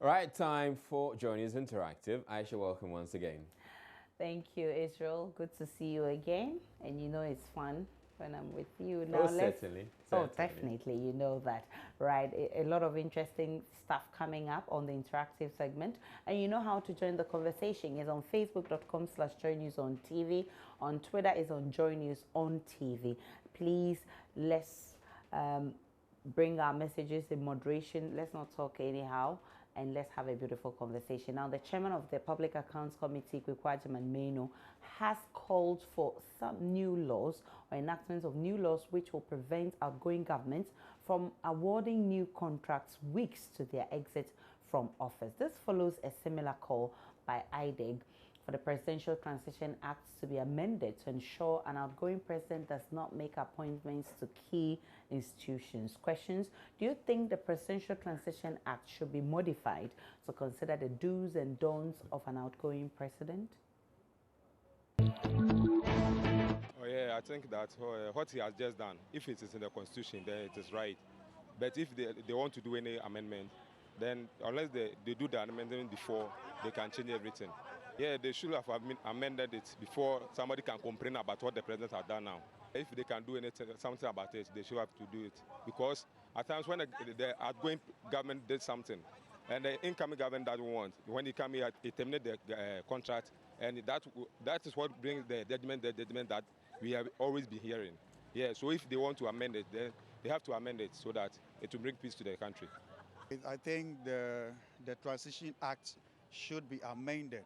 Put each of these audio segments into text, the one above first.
All right, time for Joy News Interactive. Aisha, welcome once again. Thank you, Israel. Good to see you again. And you know it's fun when I'm with you. Now, certainly. Oh, definitely. You know that, right? A lot of interesting stuff coming up on the interactive segment. And you know how to join the conversation is on facebook.com/joynews on TV. On Twitter is on Joy News on TV. Please, let's bring our messages in moderation. Let's not talk anyhow. And let's have a beautiful conversation. Now, the chairman of the Public Accounts Committee, Kwekwajaman Meno, has called for some new laws or enactments of new laws which will prevent outgoing governments from awarding new contracts weeks to their exit from office. This follows a similar call by IDEG for the Presidential Transition Act to be amended to ensure an outgoing president does not make appointments to key institutions. Questions: do you think the Presidential Transition Act should be modified to consider the do's and don'ts of an outgoing president? Oh yeah, I think that what he has just done, if it is in the constitution, then it is right. But if they want to do any amendment, then unless they do the amendment before, they can change everything. Yeah, they should have amended it before somebody can complain about what the president has done now. If they can do something about it, they should have to do it. Because at times when the outgoing government did something, and the incoming government doesn't want, when he come here, he terminate the contract, and that is what brings the judgment that we have always been hearing. Yeah, so if they want to amend it, then they have to amend it so that it will bring peace to the country. I think the Transition Act should be amended.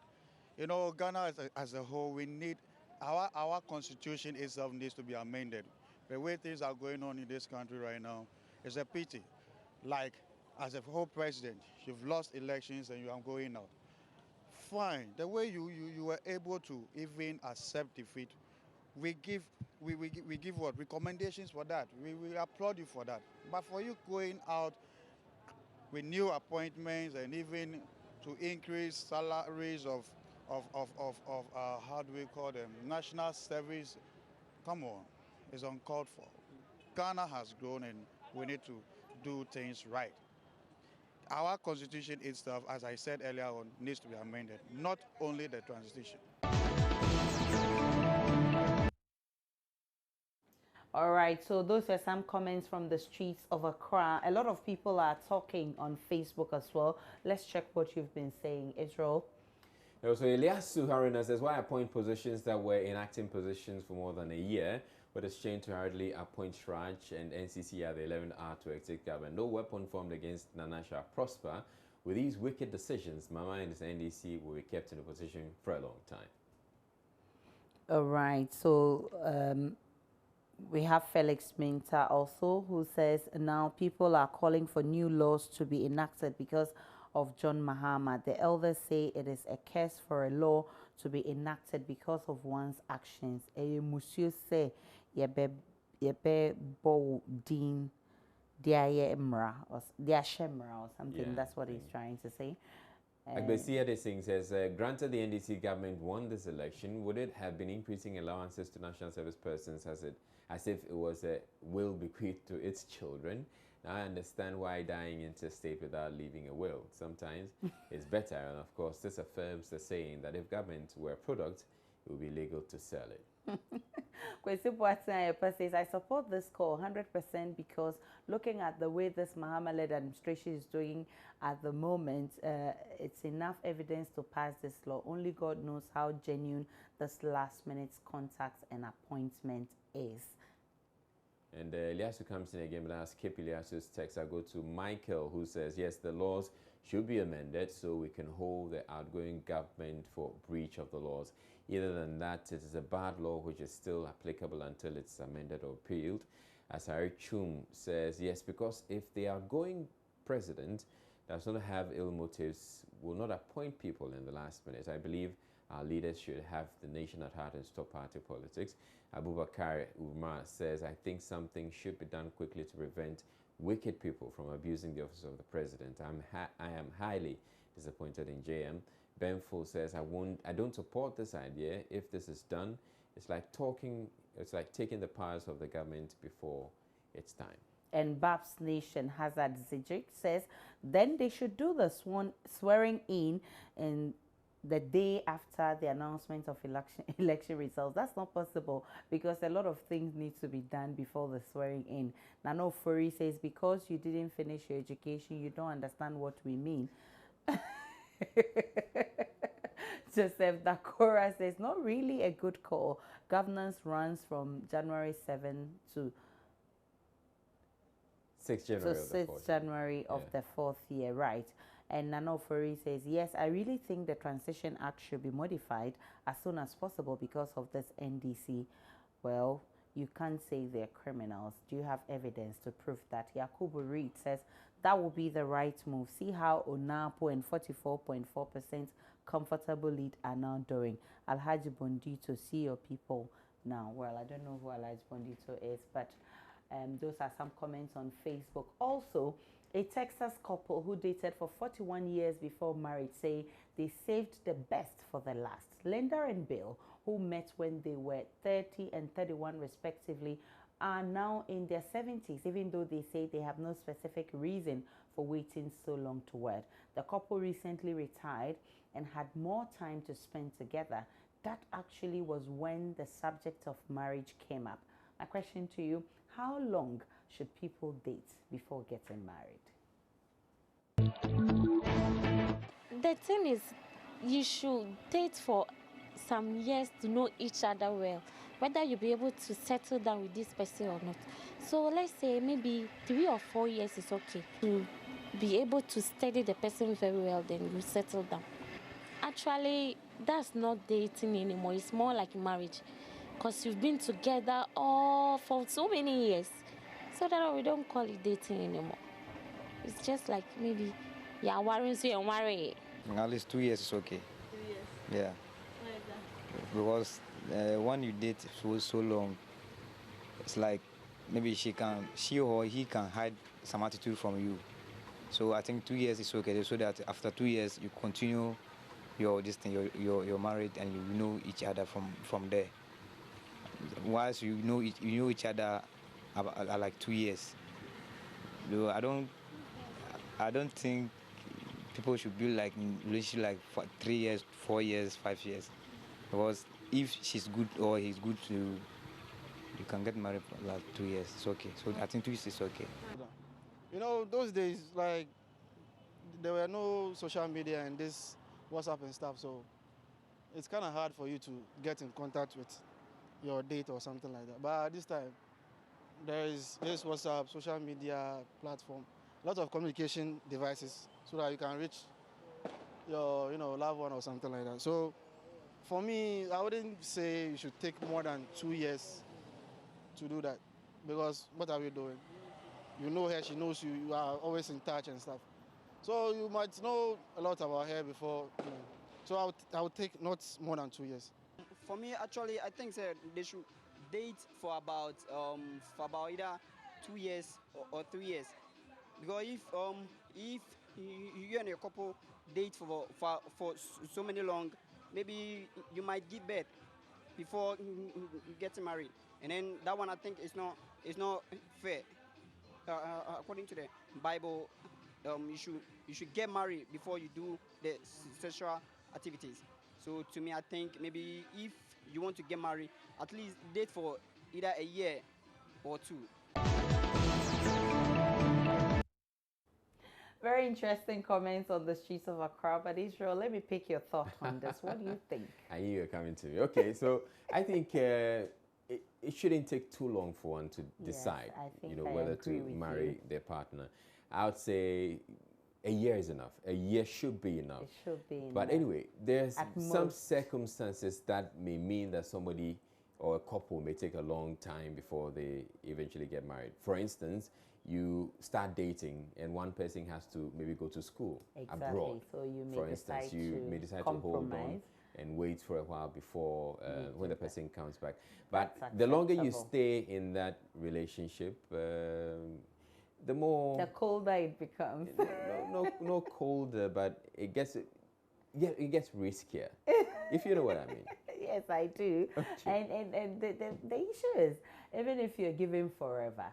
You know, Ghana as a whole, we need, our constitution itself needs to be amended. The way things are going on in this country right now is a pity. Like, as a whole president, you've lost elections and you are going out. Fine, the way you were able to even accept defeat, we give what recommendations for that. We applaud you for that. But for you going out with new appointments and even to increase salaries of how do we call them, national service, come on, it's uncalled for. Ghana has grown and we need to do things right. Our constitution itself, as I said earlier on, needs to be amended, not only the transition. All right, so those are some comments from the streets of Accra. A lot of people are talking on Facebook as well. Let's check what you've been saying, Israel. So Eliasu Haruna says, why appoint positions that were in acting positions for more than a year? But it's changed to hardly appoint Shraj and NCC at the 11th hour to exit government. No weapon formed against Nana shall prosper. With these wicked decisions, Mama and his NDC will be kept in a position for a long time. All right, so we have Felix Minta also, who says now people are calling for new laws to be enacted because of John Mahama. The elders say it is a curse for a law to be enacted because of one's actions. Monsieur say yebe bo din dia emra or dia shemra or something. Yeah, that's what he's trying to say. Agbesia Desing says, granted the NDC government won this election, would it have been increasing allowances to national service persons as if it was a will bequeathed to its children? Now I understand why dying intestate without leaving a will. Sometimes it's better, and of course this affirms the saying that if government were a product, it would be legal to sell it. Kwesi Boateng says, I support this call 100% because looking at the way this Mahama-led administration is doing at the moment, it's enough evidence to pass this law. Only God knows how genuine this last-minute contact and appointment is. And Eliasu comes in again, but I'll skip Eliasu's text. I'll go to Michael, who says, yes, the laws should be amended so we can hold the outgoing government for breach of the laws. Either than that, it is a bad law which is still applicable until it's amended or repealed. Asari Chum says, yes, because if the outgoing president does not have ill motives, will not appoint people in the last minute. I believe our leaders should have the nation at heart and stop party politics. Abubakar Umar says, I think something should be done quickly to prevent wicked people from abusing the office of the president. I am highly disappointed in JM. Benful says, I don't support this idea. If this is done, it's like taking the powers of the government before it's time. And Babs Nation Hazard Zijic says, then they should do the swearing in the day after the announcement of election results. That's not possible because a lot of things need to be done before the swearing in. Nano Furi says, because you didn't finish your education, you don't understand what we mean. Joseph Dakora says, not really a good call. Governance runs from January 7 to 6th January, so 6th January of the 4th year, right? And Nano Furi says, yes, I really think the Transition Act should be modified as soon as possible because of this NDC. Well, you can't say they're criminals. Do you have evidence to prove that? Yakubu Reed says, that will be the right move. See how Onapo and 44.4% comfortable lead are now doing. Alhaji Bondito, see your people now. Well, I don't know who Alhaji Bondito is, but those are some comments on Facebook. Also, a Texas couple who dated for 41 years before marriage say they saved the best for the last. Linda and Bill, who met when they were 30 and 31 respectively, are now in their 70s, even though they say they have no specific reason for waiting so long to wed. The couple recently retired and had more time to spend together. That actually was when the subject of marriage came up. My question to you, how long should people date before getting married? The thing is, you should date for some years to know each other well, whether you'll be able to settle down with this person or not. So let's say maybe 3 or 4 years is okay. To be able to study the person very well, then you settle down. Actually, that's not dating anymore. It's more like marriage, because you've been together all for so many years. So that we don't call it dating anymore. It's just like maybe worrying, so you're married. At least 2 years is okay. 2 years? Yeah. Why is that? Because when you date for so long, it's like maybe she or he can hide some attitude from you. So I think 2 years is okay, so that after 2 years you continue you're married and you know each other from there. Once you know each other are like 2 years. Though I don't think people should be like in relationship like for 3 years, 4 years, 5 years. Because if she's good or he's good to you can get married for like 2 years. It's okay. So I think 2 years is okay. You know, those days, like, there were no social media and this WhatsApp and stuff, so it's kind of hard for you to get in contact with your date or something like that. But this time, there is this WhatsApp, social media platform, a lot of communication devices so that you can reach your, loved one or something like that. So for me, I wouldn't say you should take more than 2 years to do that, because what are we doing? You know her, she knows you, you are always in touch and stuff. So you might know a lot about her before, So I would take not more than 2 years. For me, actually, I think they should date for about either 2 years or 3 years. Because if you and your couple date for so many long, maybe you might give birth before getting married, and then that one I think is not fair. According to the Bible, you should get married before you do the sexual activities. So to me, I think maybe if you want to get married, at least date for either a year or 2. Very interesting comments on the streets of Accra, but Israel, let me pick your thought on this. What do you think? I knew you were coming to me. Okay, so I think it shouldn't take too long for one to decide, whether to marry their partner. I would say a year is enough. A year should be enough. It should be enough. But anyway, there's some circumstances that may mean that somebody or a couple may take a long time before they eventually get married. For instance, you start dating and one person has to maybe go to school abroad. So you may for instance, you may decide to hold on and wait for a while before when the person comes back. But the longer you stay in that relationship, the more... The colder it becomes. No colder, but it gets riskier, if you know what I mean. Yes, I do. And the issue is, even if you're given forever,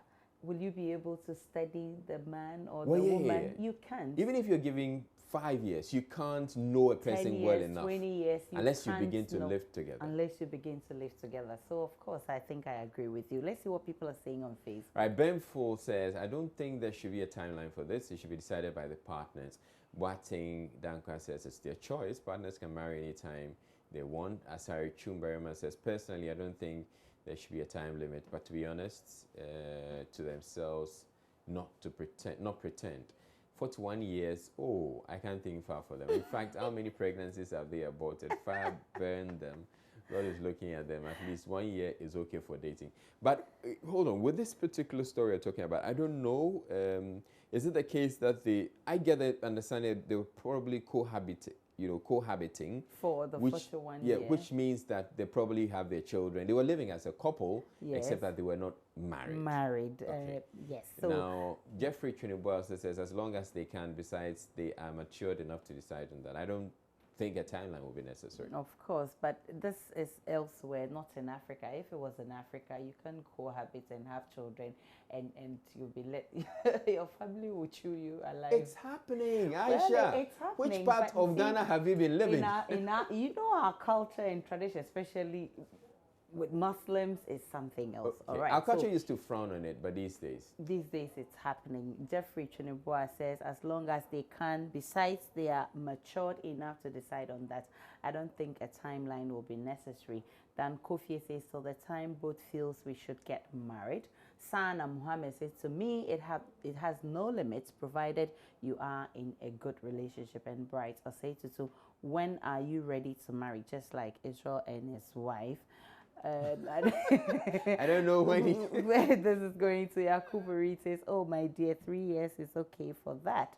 will you be able to study the man or Well, the yeah, woman? yeah. You can't. Even if you're giving 5 years, you can't know a 10 person years, well enough 20 years, unless you can't begin to know, live together. Unless you begin to live together. So, of course, I think I agree with you. Let's see what people are saying on Facebook. Right, Ben Full says, I don't think there should be a timeline for this. It should be decided by the partners. Wating Dankwa says it's their choice. Partners can marry anytime they want. Asari Chumberima says, personally, I don't think there should be a time limit, but to be honest, to themselves, not pretend. 41 years, oh, I can't think far for them. In fact, how many pregnancies have they aborted? Fire burned them. God is looking at them. At least 1 year is okay for dating. But hold on, with this particular story you're talking about, I don't know, is it the case that I get the understanding they were probably cohabiting for the 41 yeah, years. which means that they probably have their children. They were living as a couple, Yes. except that they were not married. Married, Okay. yes. So Now, Jeffrey Trinidad says, as long as they can, besides they are matured enough to decide on that. I don't think a timeline will be necessary. of course, but this is elsewhere, not in Africa. If it was in Africa, you can cohabit and have children, and you'll be let your family will chew you alive. It's happening, Aisha. Well, it's happening, Which part but of see, Ghana have you been living? in our, you know, our culture and tradition, especially with Muslims, is something else. Okay. All right. Our culture so used to frown on it, but these days. these days it's happening. Jeffrey Chinibua says, as long as they can, besides they are matured enough to decide on that, I don't think a timeline will be necessary. Dan Kofi says, so the time both feels we should get married. Sana Muhammad says, to me, it has no limits provided you are in a good relationship. And Bright Osei, when are you ready to marry? Just like Israel and his wife. I don't know when where this is going to. Yakubari says, oh my dear, 3 years is okay for that.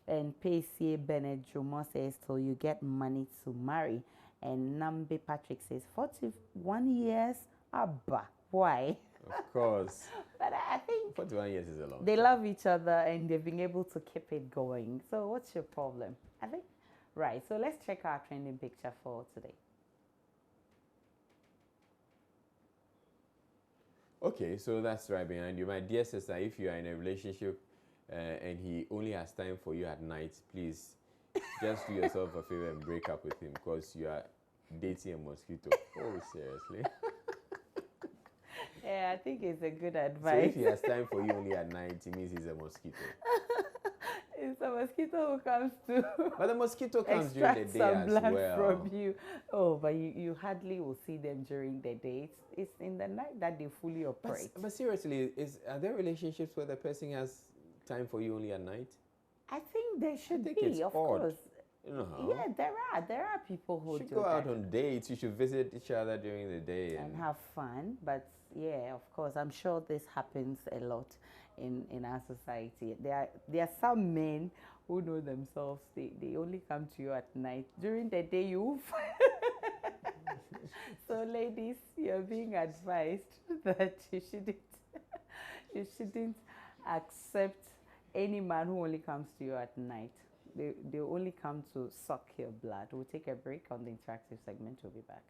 And Pacey Bennett Jumo says, till you get money to marry. And Nambi Patrick says, 41 years? Abba, why? Of course. But I think 41 years is a long they time. love each other and they've been able to keep it going. So what's your problem? I think, right. So let's check our trending picture for today. Okay, so that's right behind you. My dear sister, if you are in a relationship and he only has time for you at night, please just do yourself a favor and break up with him because you are dating a mosquito. Oh, seriously? Yeah, I think it's a good So advice. if he has time for you only at night, it means he's a mosquito. It's a mosquito who comes to But the mosquito comes during the extract day some as blood well. from you. Oh, but you hardly will see them during the day. It's in the night that they fully operate. But seriously, are there relationships where the person has time for you only at night? I think there should think be, it's of odd. course. You know how? Yeah, there are people who You should do go that out on dates. You should visit each other during the day. and have fun. But yeah, of course, I'm sure this happens a lot in our society. There are some men who know themselves. They only come to you at night. During the day, you. So, ladies, you're being advised that you shouldn't accept any man who only comes to you at night. They only come to suck your blood. We'll take a break on the interactive segment. We'll be back.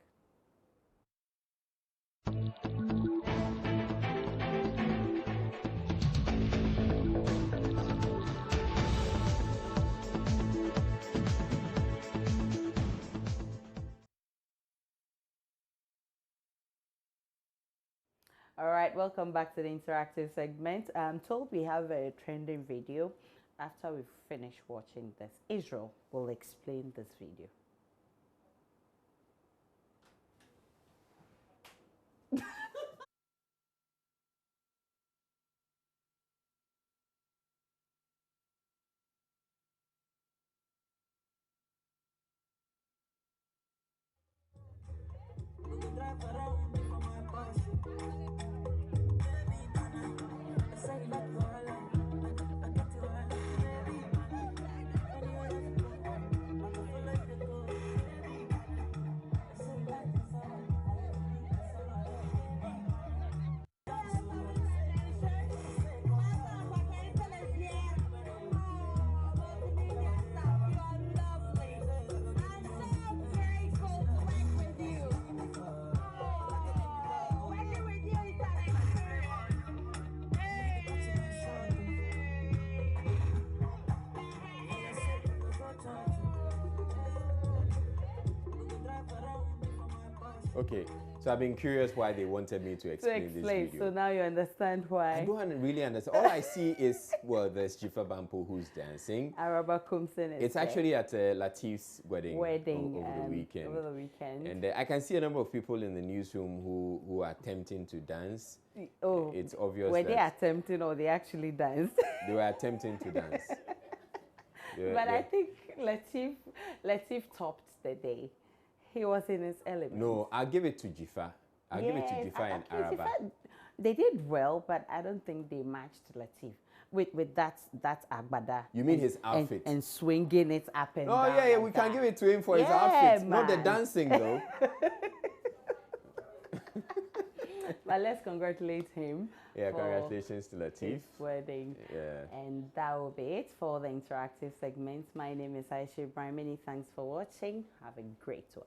All right, welcome back to the interactive segment. I'm told we have a trending video. After we finish watching this, Israel will explain this video. Okay, so I've been curious why they wanted me to explain this video. So now you understand why. I don't really understand. All I see is, well, there's Jifa Bampo who's dancing. Araba Kumsen is It's there. actually at Latif's wedding over the weekend. Over the weekend. And I can see a number of people in the newsroom who are attempting to dance. Oh, it's obvious. Were they attempting or they actually danced? They were attempting to dance. But I think Latif topped the day. He was in his element. No, I'll give it to Jifa. I'll give it to Jifa and Araba. They did well, but I don't think they matched Latif with that agbada. You mean his outfit? And swinging it up and down. Oh yeah, we can give it to him for his outfit, not the dancing though. But let's congratulate him. Yeah, congratulations to Latif. His wedding. Yeah. And that will be it for the interactive segments. My name is Aisha Ibrahim. Many thanks for watching. Have a great one.